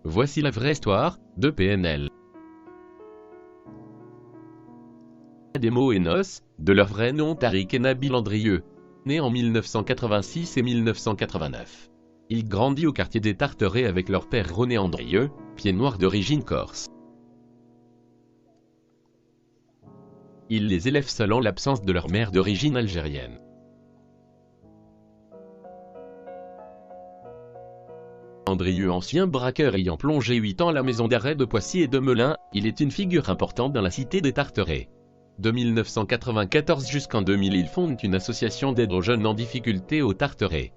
Voici la vraie histoire de PNL. Ademo et Nos, de leur vrai nom Tariq et Nabil Andrieux, nés en 1986 et 1989. Il grandit au quartier des Tarterets avec leur père René Andrieux, pied noir d'origine corse. Il les élève seul en l'absence de leur mère d'origine algérienne. Andrieux, ancien braqueur ayant plongé 8 ans à la maison d'arrêt de Poissy et de Melun, il est une figure importante dans la cité des Tarterets. De 1994 jusqu'en 2000, il fonde une association d'aide aux jeunes en difficulté aux Tarterets.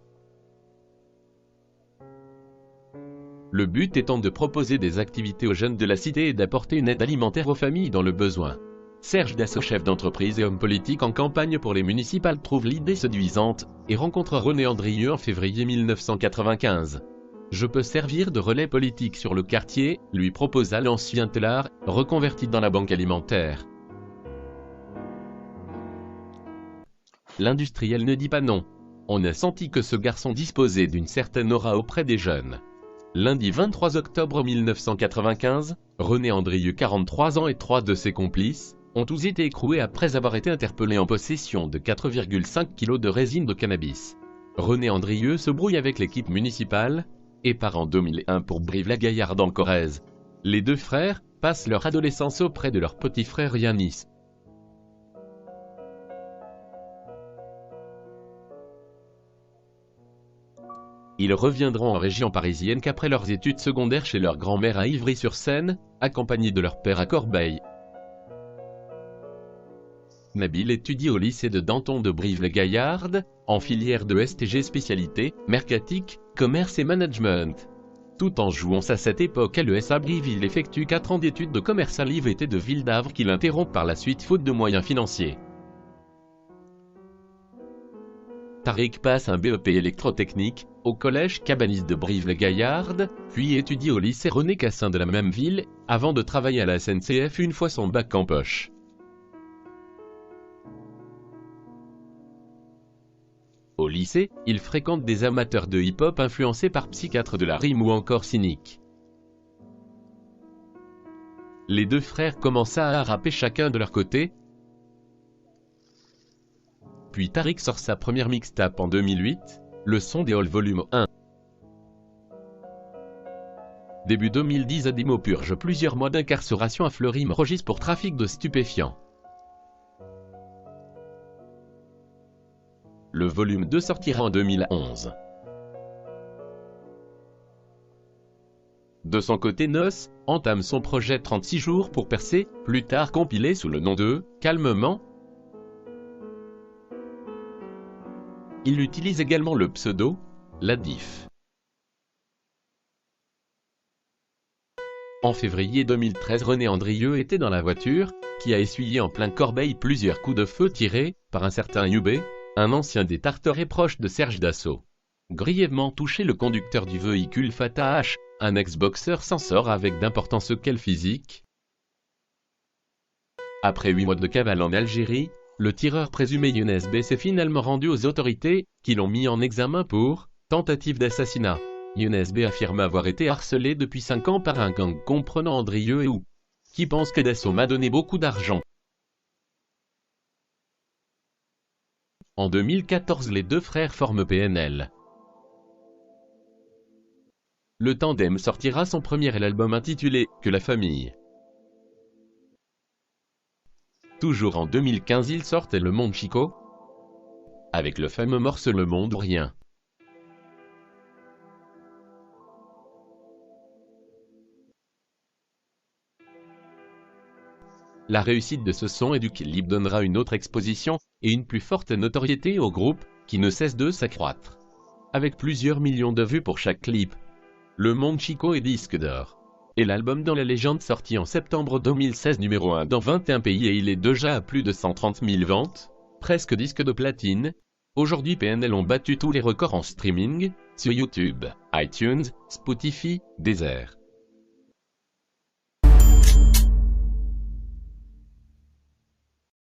Le but étant de proposer des activités aux jeunes de la cité et d'apporter une aide alimentaire aux familles dans le besoin. Serge Dassault, chef d'entreprise et homme politique en campagne pour les municipales, trouve l'idée séduisante et rencontre René Andrieux en février 1995. Je peux servir de relais politique sur le quartier, lui proposa l'ancien tellard, reconverti dans la banque alimentaire. L'industriel ne dit pas non. On a senti que ce garçon disposait d'une certaine aura auprès des jeunes. Lundi 23 octobre 1995, René Andrieux, 43 ans, et 3 de ses complices, ont tous été écroués après avoir été interpellés en possession de 4,5 kg de résine de cannabis. René Andrieux se brouille avec l'équipe municipale et part en 2001 pour Brive-la-Gaillarde en Corrèze. Les deux frères passent leur adolescence auprès de leur petit frère Yanis. Ils reviendront en région parisienne qu'après leurs études secondaires chez leur grand-mère à Ivry-sur-Seine, accompagnés de leur père à Corbeil. Nabil étudie au lycée de Danton de Brive-la-Gaillarde, en filière de STG spécialité, mercatique, commerce et management. Tout en jouant à cette époque à l'ESA Brive, il effectue 4 ans d'études de commerce à l'IVT de Ville d'Avre qu'il interrompt par la suite faute de moyens financiers. Tariq passe un BEP électrotechnique au collège Cabanis de Brive-la-Gaillarde, puis étudie au lycée René Cassin de la même ville, avant de travailler à la SNCF une fois son bac en poche. Au lycée, il fréquente des amateurs de hip-hop influencés par Psychiatre de la rime ou encore Cynique. Les deux frères commencent à rapper chacun de leur côté. Puis Tariq sort sa première mixtape en 2008, Le Son des Halls Volume 1. Début 2010, Ademo purge plusieurs mois d'incarcération à Fleury-Mérogis pour trafic de stupéfiants. Le volume 2 sortira en 2011. De son côté, Nos entame son projet 36 jours pour percer, plus tard compilé sous le nom de « Calmement ». Il utilise également le pseudo « La Diff ». En février 2013, René Andrieux était dans la voiture, qui a essuyé en plein Corbeil plusieurs coups de feu tirés par un certain Youbé, un ancien des Tarterets proche de Serge Dassault. Grièvement touché, le conducteur du véhicule Fatah H, un ex-boxeur, s'en sort avec d'importants séquelles physiques. Après 8 mois de cavale en Algérie, le tireur présumé Younes B s'est finalement rendu aux autorités, qui l'ont mis en examen pour tentative d'assassinat. Younes B affirme avoir été harcelé depuis 5 ans par un gang comprenant Andrieux et qui pense que Dassault m'a donné beaucoup d'argent. En 2014, les deux frères forment PNL. Le tandem sortira son premier album intitulé « Que la famille ». Toujours en 2015, ils sortent Le Monde Chico, avec le fameux morceau Le Monde ou Rien. La réussite de ce son et du clip donnera une autre exposition et une plus forte notoriété au groupe, qui ne cesse de s'accroître. Avec plusieurs millions de vues pour chaque clip, Le Monde Chico est disque d'or. Et l'album Dans la légende, sorti en septembre 2016, numéro 1 dans 21 pays, et il est déjà à plus de 130 000 ventes, presque disque de platine. Aujourd'hui, PNL ont battu tous les records en streaming, sur YouTube, iTunes, Spotify, Deezer.